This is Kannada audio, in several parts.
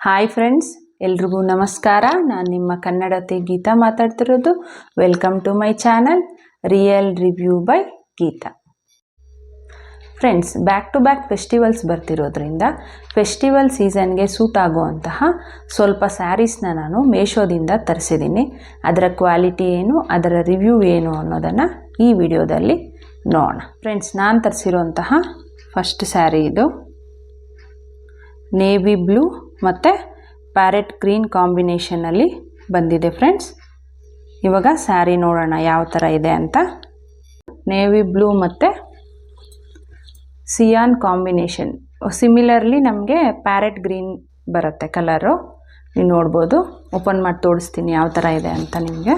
ಹಾಯ್ ಫ್ರೆಂಡ್ಸ್, ಎಲ್ರಿಗೂ ನಮಸ್ಕಾರ. ನಾನು ನಿಮ್ಮ ಕನ್ನಡತಿ ಗೀತಾ ಮಾತಾಡ್ತಿರೋದು. Welcome to my channel real review by Geetha. Friends, back to back festivals ಬರ್ತಿರೋದ್ರಿಂದ ಫೆಸ್ಟಿವಲ್ ಸೀಸನ್ಗೆ ಸೂಟ್ ಆಗುವಂತಹ ಸ್ವಲ್ಪ ಸ್ಯಾರೀಸ್ನ ನಾನು ಮೀಶೋದಿಂದ ತರಿಸಿದ್ದೀನಿ. ಅದರ ಕ್ವಾಲಿಟಿ ಏನು, ಅದರ ರಿವ್ಯೂ ಏನು ಅನ್ನೋದನ್ನು ಈ ವಿಡಿಯೋದಲ್ಲಿ ನೋಡೋಣ. ಫ್ರೆಂಡ್ಸ್, ನಾನು ತರಿಸಿರುವಂತಹ ಫಸ್ಟ್ ಸ್ಯಾರಿ ಇದು ನೇವಿ ಬ್ಲೂ ಮತ್ತು ಪ್ಯಾರೆಟ್ ಗ್ರೀನ್ ಕಾಂಬಿನೇಷನಲ್ಲಿ ಬಂದಿದೆ. ಫ್ರೆಂಡ್ಸ್, ಇವಾಗ ಸ್ಯಾರಿ ನೋಡೋಣ ಯಾವ ಥರ ಇದೆ ಅಂತ. ನೇವಿ ಬ್ಲೂ ಮತ್ತು ಸಿಯಾನ್ ಕಾಂಬಿನೇಷನ್, ಸಿಮಿಲರ್ಲಿ ನಮಗೆ ಪ್ಯಾರೆಟ್ ಗ್ರೀನ್ ಬರುತ್ತೆ ಕಲರು. ನೀವು ನೋಡ್ಬೋದು. ಓಪನ್ ಮಾಡಿ ತೋರಿಸ್ತೀನಿ ಯಾವ ಥರ ಇದೆ ಅಂತ ನಿಮಗೆ.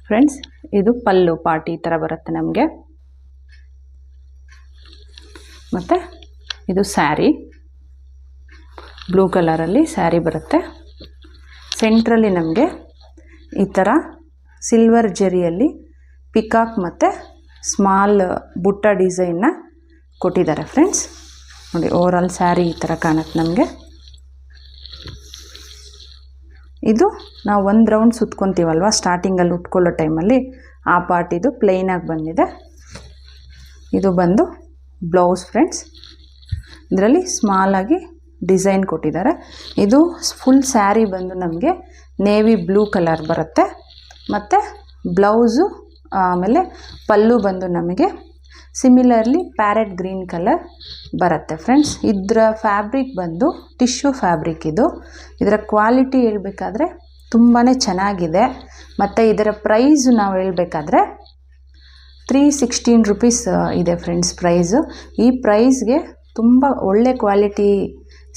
ಫ್ರೆಂಡ್ಸ್, ಇದು ಪಲ್ಲು ಪಾರ್ಟ್ ಈ ಥರ ಬರುತ್ತೆ ನಮಗೆ. ಮತ್ತು ಇದು ಸ್ಯಾರಿ ಬ್ಲೂ ಕಲರಲ್ಲಿ ಸ್ಯಾರಿ ಬರುತ್ತೆ. ಸೆಂಟ್ರಲ್ಲಿ ನಮಗೆ ಈ ಥರ ಸಿಲ್ವರ್ ಜರಿಯಲ್ಲಿ ಪಿಕಾಕ್ ಮತ್ತು ಸ್ಮಾಲ್ ಬುಟ್ಟ ಡಿಸೈನ್ನ ಕೊಟ್ಟಿದ್ದಾರೆ. ಫ್ರೆಂಡ್ಸ್ ನೋಡಿ, ಓವರಾಲ್ ಸ್ಯಾರಿ ಈ ಥರ ಕಾಣುತ್ತೆ ನಮಗೆ. ಇದು ನಾವು ಒಂದು ರೌಂಡ್ ಸುತ್ಕೊತೀವಲ್ವ ಸ್ಟಾರ್ಟಿಂಗಲ್ಲಿ ಉಟ್ಕೊಳ್ಳೋ ಟೈಮಲ್ಲಿ, ಆ ಪಾರ್ಟ್ ಇದು ಪ್ಲೇನಾಗಿ ಬಂದಿದೆ. ಇದು ಬಂದು ಬ್ಲೌಸ್. ಫ್ರೆಂಡ್ಸ್, ಇದರಲ್ಲಿ ಸ್ಮಾಲಾಗಿ ಡಿಸೈನ್ ಕೊಟ್ಟಿದ್ದಾರೆ. ಇದು ಫುಲ್ ಸ್ಯಾರಿ ಬಂದು ನಮಗೆ ನೇವಿ ಬ್ಲೂ ಕಲರ್ ಬರುತ್ತೆ. ಮತ್ತು ಬ್ಲೌಸು ಆಮೇಲೆ ಪಲ್ಲು ಬಂದು ನಮಗೆ ಸಿಮಿಲರ್ಲಿ ಪ್ಯಾರೆಟ್ ಗ್ರೀನ್ ಕಲರ್ ಬರುತ್ತೆ. ಫ್ರೆಂಡ್ಸ್, ಇದರ ಫ್ಯಾಬ್ರಿಕ್ ಬಂದು ಟಿಶ್ಯೂ ಫ್ಯಾಬ್ರಿಕ್. ಇದರ ಕ್ವಾಲಿಟಿ ಹೇಳ್ಬೇಕಾದ್ರೆ ತುಂಬಾ ಚೆನ್ನಾಗಿದೆ. ಮತ್ತು ಇದರ ಪ್ರೈಸ್ ನಾವು ಹೇಳ್ಬೇಕಾದ್ರೆ 316 ರುಪೀಸ್ ಇದೆ ಫ್ರೆಂಡ್ಸ್ ಪ್ರೈಸು. ಈ ಪ್ರೈಸ್ಗೆ ತುಂಬ ಒಳ್ಳೆ ಕ್ವಾಲಿಟಿ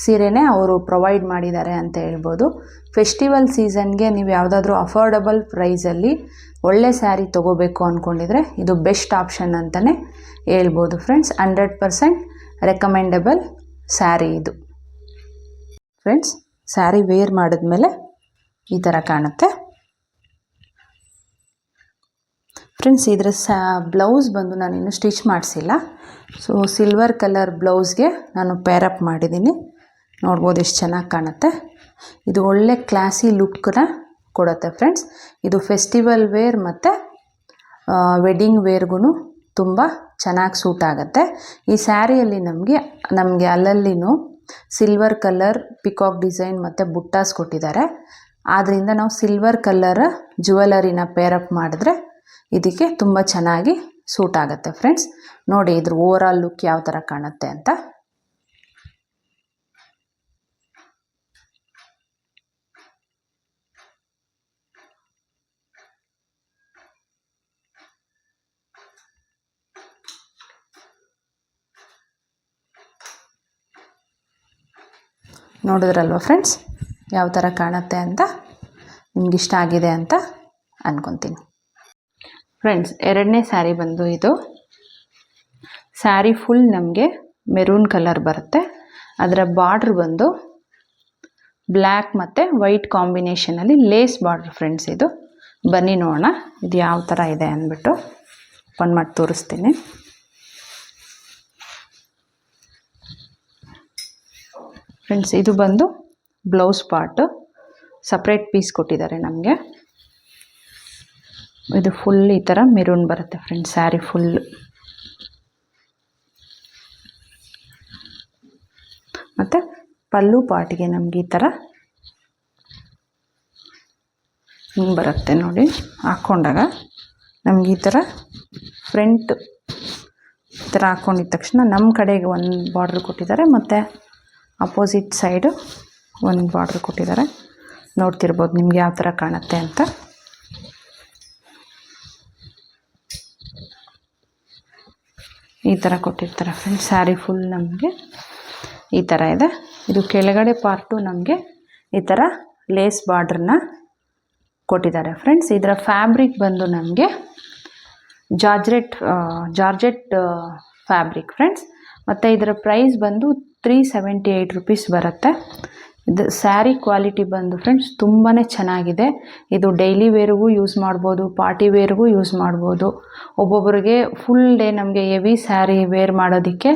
ಸೀರೆನೇ ಅವರು ಪ್ರೊವೈಡ್ ಮಾಡಿದ್ದಾರೆ ಅಂತ ಹೇಳ್ಬೋದು. ಫೆಸ್ಟಿವಲ್ ಸೀಸನ್ಗೆ ನೀವು ಯಾವುದಾದ್ರೂ ಅಫೋರ್ಡಬಲ್ ಪ್ರೈಸಲ್ಲಿ ಒಳ್ಳೆ ಸ್ಯಾರಿ ತೊಗೋಬೇಕು ಅಂದ್ಕೊಂಡಿದ್ರೆ ಇದು ಬೆಸ್ಟ್ ಆಪ್ಷನ್ ಅಂತಲೇ ಹೇಳ್ಬೋದು. ಫ್ರೆಂಡ್ಸ್, 100% ರೆಕಮೆಂಡಬಲ್ ಸ್ಯಾರಿ ಇದು. ಫ್ರೆಂಡ್ಸ್, ಸ್ಯಾರಿ ವೇರ್ ಮಾಡಿದ್ಮೇಲೆ ಈ ಥರ ಕಾಣುತ್ತೆ. ಫ್ರೆಂಡ್ಸ್, ಇದರ ಬ್ಲೌಸ್ ಬಂದು ನಾನು ಇನ್ನೂ ಸ್ಟಿಚ್ ಮಾಡಿಸಿಲ್ಲ. ಸೊ ಸಿಲ್ವರ್ ಕಲರ್ ಬ್ಲೌಸ್ಗೆ ನಾನು ಪೇರಪ್ ಮಾಡಿದ್ದೀನಿ. ನೋಡ್ಬೋದು ಎಷ್ಟು ಚೆನ್ನಾಗಿ ಕಾಣುತ್ತೆ. ಇದು ಒಳ್ಳೆ ಕ್ಲಾಸಿ ಲುಕ್ಕನ್ನ ಕೊಡುತ್ತೆ. ಫ್ರೆಂಡ್ಸ್, ಇದು ಫೆಸ್ಟಿವಲ್ ವೇರ್ ಮತ್ತು ವೆಡ್ಡಿಂಗ್ ವೇರ್ಗೂ ತುಂಬ ಚೆನ್ನಾಗಿ ಸೂಟ್ ಆಗುತ್ತೆ. ಈ ಸ್ಯಾರಿಯಲ್ಲಿ ನಮಗೆ ಅಲ್ಲಲ್ಲಿನೂ ಸಿಲ್ವರ್ ಕಲರ್ ಪಿಕಾಕ್ ಡಿಸೈನ್ ಮತ್ತು ಬುಟ್ಟಾಸ್ ಕೊಟ್ಟಿದ್ದಾರೆ. ಆದ್ದರಿಂದ ನಾವು ಸಿಲ್ವರ್ ಕಲರ್ ಜುವೆಲರಿನ ಪೇರಪ್ ಮಾಡಿದ್ರೆ ಇದಕ್ಕೆ ತುಂಬ ಚೆನ್ನಾಗಿ ಸೂಟ್ ಆಗುತ್ತೆ. ಫ್ರೆಂಡ್ಸ್, ನೋಡಿ ಇದ್ರ ಓವರಾಲ್ ಲುಕ್ ಯಾವ ಥರ ಕಾಣುತ್ತೆ ಅಂತ. ನೋಡಿದ್ರಲ್ವ ಫ್ರೆಂಡ್ಸ್ ಯಾವ ಥರ ಕಾಣುತ್ತೆ ಅಂತ. ನಿಮಗಿಷ್ಟ ಆಗಿದೆ ಅಂತ ಅಂದ್ಕೊತೀನಿ. ಫ್ರೆಂಡ್ಸ್, ಎರಡನೇ ಸ್ಯಾರಿ ಬಂದು ಇದು ಸ್ಯಾರಿ ಫುಲ್ ನಮಗೆ ಮೆರೂನ್ ಕಲರ್ ಬರುತ್ತೆ. ಅದರ ಬಾರ್ಡ್ರ್ ಬಂದು ಬ್ಲ್ಯಾಕ್ ಮತ್ತು ವೈಟ್ ಕಾಂಬಿನೇಷನಲ್ಲಿ ಲೇಸ್ ಬಾರ್ಡ್ರ್. ಫ್ರೆಂಡ್ಸ್, ಇದು ಬನ್ನಿ ನೋಡೋಣ ಇದು ಯಾವ ಥರ ಇದೆ ಅಂದ್ಬಿಟ್ಟು ಓಪನ್ ಮಾಡಿ ತೋರಿಸ್ತೀನಿ. ಫ್ರೆಂಡ್ಸ್, ಇದು ಬಂದು ಬ್ಲೌಸ್ ಪಾರ್ಟು ಸಪ್ರೇಟ್ ಪೀಸ್ ಕೊಟ್ಟಿದ್ದಾರೆ ನಮಗೆ. ಇದು ಫುಲ್ ಈ ಥರ ಮೆರೂನ್ ಬರುತ್ತೆ. Friends, sari full. ಮತ್ತು ಪಲ್ಲು ಪಾರ್ಟಿಗೆ ನಮಗೆ ಈ ಥರ ಹಿಂಗೆ ಬರುತ್ತೆ ನೋಡಿ. ಹಾಕ್ಕೊಂಡಾಗ ನಮಗೆ ಈ ಥರ ಫ್ರಂಟ್ ಈ ಥರ ಹಾಕ್ಕೊಂಡಿದ್ದ ತಕ್ಷಣ ನಮ್ಮ ಕಡೆಗೆ ಒಂದು ಬಾರ್ಡ್ರ್ ಕೊಟ್ಟಿದ್ದಾರೆ ಮತ್ತು ಅಪೋಸಿಟ್ ಸೈಡು ಒಂದು ಬಾರ್ಡ್ರ್ ಕೊಟ್ಟಿದ್ದಾರೆ. ನೋಡ್ತಿರ್ಬೋದು ನಿಮ್ಗೆ ಯಾವ ಥರ ಕಾಣುತ್ತೆ ಅಂತ. ಈ ಥರ ಕೊಟ್ಟಿರ್ತಾರೆ. ಫ್ರೆಂಡ್ಸ್, ಸ್ಯಾರಿ ಫುಲ್ ನಮಗೆ ಈ ಥರ ಇದೆ. ಇದು ಕೆಳಗಡೆ ಪಾರ್ಟು ನಮಗೆ ಈ ಥರ ಲೇಸ್ ಬಾರ್ಡ್ರನ್ನ ಕೊಟ್ಟಿದ್ದಾರೆ. ಫ್ರೆಂಡ್ಸ್, ಇದರ ಫ್ಯಾಬ್ರಿಕ್ ಬಂದು ನಮಗೆ ಜಾರ್ಜೆಟ್ ಫ್ಯಾಬ್ರಿಕ್. ಫ್ರೆಂಡ್ಸ್, ಮತ್ತು ಇದರ ಪ್ರೈಸ್ ಬಂದು 378 ರುಪೀಸ್ ಬರುತ್ತೆ. ಇದು ಸ್ಯಾರಿ ಕ್ವಾಲಿಟಿ ಬಂದು ಫ್ರೆಂಡ್ಸ್ ತುಂಬಾ ಚೆನ್ನಾಗಿದೆ. ಇದು ಡೈಲಿ ವೇರ್ಗೂ ಯೂಸ್ ಮಾಡ್ಬೋದು, ಪಾರ್ಟಿ ವೇರ್ಗೂ ಯೂಸ್ ಮಾಡ್ಬೋದು. ಒಬ್ಬೊಬ್ಬರಿಗೆ ಫುಲ್ ಡೇ ನಮಗೆ ಹೆವಿ ಸ್ಯಾರಿ ವೇರ್ ಮಾಡೋದಕ್ಕೆ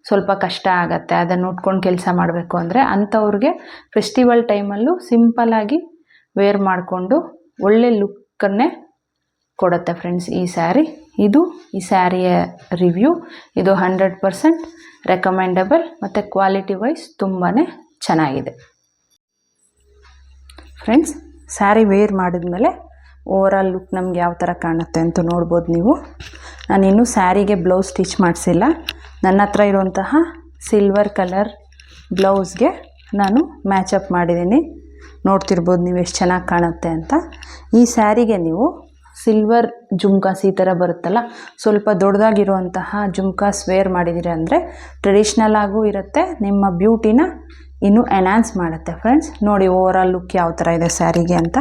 ಸ್ವಲ್ಪ ಕಷ್ಟ ಆಗುತ್ತೆ, ಅದನ್ನು ಉಟ್ಕೊಂಡು ಕೆಲಸ ಮಾಡಬೇಕು ಅಂದರೆ. ಅಂಥವ್ರಿಗೆ ಫೆಸ್ಟಿವಲ್ ಟೈಮಲ್ಲೂ ಸಿಂಪಲ್ಲಾಗಿ ವೇರ್ ಮಾಡಿಕೊಂಡು ಒಳ್ಳೆ ಲುಕ್ಕನ್ನೇ ಕೊಡುತ್ತೆ ಫ್ರೆಂಡ್ಸ್ ಈ ಸ್ಯಾರಿ. ಇದು ಈ ಸ್ಯಾರಿಯ ರಿವ್ಯೂ. ಇದು 100% ರೆಕಮೆಂಡಬಲ್ ಮತ್ತು ಕ್ವಾಲಿಟಿ ವೈಸ್ ತುಂಬಾ ಚೆನ್ನಾಗಿದೆ ಫ್ರೆಂಡ್ಸ್. ಸ್ಯಾರಿ ವೇರ್ ಮಾಡಿದ್ಮೇಲೆ ಓವರಾಲ್ ಲುಕ್ ನಮ್ಗೆ ಯಾವ ಥರ ಕಾಣುತ್ತೆ ಅಂತ ನೋಡ್ಬೋದು ನೀವು. ನಾನಿನ್ನೂ ಸ್ಯಾರಿಗೆ ಬ್ಲೌಸ್ ಸ್ಟಿಚ್ ಮಾಡಿಸಿಲ್ಲ. ನನ್ನ ಹತ್ರ ಇರುವಂತಹ ಸಿಲ್ವರ್ ಕಲರ್ ಬ್ಲೌಸ್ಗೆ ನಾನು ಮ್ಯಾಚಪ್ ಮಾಡಿದ್ದೀನಿ. ನೋಡ್ತಿರ್ಬೋದು ನೀವು ಎಷ್ಟು ಚೆನ್ನಾಗಿ ಕಾಣುತ್ತೆ ಅಂತ. ಈ ಸ್ಯಾರಿಗೆ ನೀವು ಸಿಲ್ವರ್ ಜುಮ್ಕಾಸ್ ಈ ಥರ ಬರುತ್ತಲ್ಲ, ಸ್ವಲ್ಪ ದೊಡ್ಡದಾಗಿರುವಂತಹ ಜುಮ್ಕಾಸ್ ವೇರ್ ಮಾಡಿದ್ದೀರ ಅಂದರೆ ಟ್ರೆಡಿಷ್ನಲ್ ಆಗೂ ಇರುತ್ತೆ, ನಿಮ್ಮ ಬ್ಯೂಟಿನ ಇನ್ನೂ ಎನ್ಹಾನ್ಸ್ ಮಾಡುತ್ತೆ ಫ್ರೆಂಡ್ಸ್. ನೋಡಿ ಓವರಾಲ್ ಲುಕ್ ಯಾವ ಥರ ಇದೆ ಸ್ಯಾರಿಗೆ ಅಂತ.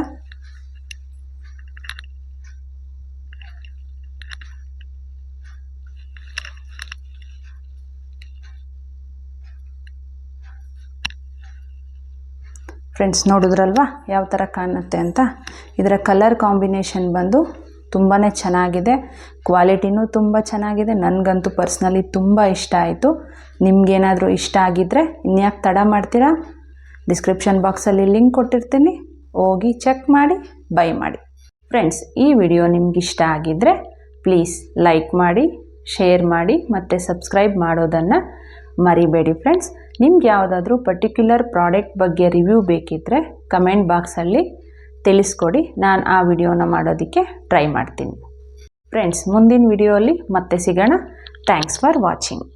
ಫ್ರೆಂಡ್ಸ್ ನೋಡಿದ್ರಲ್ವಾ ಯಾವ ಥರ ಕಾಣುತ್ತೆ ಅಂತ. ಇದರ ಕಲರ್ ಕಾಂಬಿನೇಷನ್ ಬಂದು ತುಂಬಾ ಚೆನ್ನಾಗಿದೆ, ಕ್ವಾಲಿಟಿನೂ ತುಂಬ ಚೆನ್ನಾಗಿದೆ. ನನಗಂತೂ ಪರ್ಸ್ನಲಿ ತುಂಬ ಇಷ್ಟ ಆಯಿತು. ನಿಮಗೇನಾದರೂ ಇಷ್ಟ ಆಗಿದ್ದರೆ ಇನ್ಯಾಕೆ ತಡ ಮಾಡ್ತೀರಾ, ಡಿಸ್ಕ್ರಿಪ್ಷನ್ ಬಾಕ್ಸಲ್ಲಿ ಲಿಂಕ್ ಕೊಟ್ಟಿರ್ತೀನಿ, ಹೋಗಿ ಚೆಕ್ ಮಾಡಿ ಬೈ ಮಾಡಿ. ಫ್ರೆಂಡ್ಸ್ ಈ ವಿಡಿಯೋ ನಿಮ್ಗೆ ಇಷ್ಟ ಆಗಿದ್ದರೆ ಪ್ಲೀಸ್ ಲೈಕ್ ಮಾಡಿ, ಶೇರ್ ಮಾಡಿ ಮತ್ತು ಸಬ್ಸ್ಕ್ರೈಬ್ ಮಾಡೋದನ್ನು ಮರಿಬೇಡಿ ಫ್ರೆಂಡ್ಸ್. ನಿಮ್ಗೆ ಯಾವುದಾದ್ರೂ ಪರ್ಟಿಕ್ಯುಲರ್ ಪ್ರಾಡಕ್ಟ್ ಬಗ್ಗೆ ರಿವ್ಯೂ ಬೇಕಿದ್ದರೆ ಕಮೆಂಟ್ ಬಾಕ್ಸಲ್ಲಿ ತಿಳಿಸ್ಕೊಡಿ, ನಾನು ಆ ವಿಡಿಯೋನ ಮಾಡೋದಕ್ಕೆ ಟ್ರೈ ಮಾಡ್ತೀನಿ ಫ್ರೆಂಡ್ಸ್. ಮುಂದಿನ ವಿಡಿಯೋಲಿ ಮತ್ತೆ ಸಿಗೋಣ. Thanks for watching.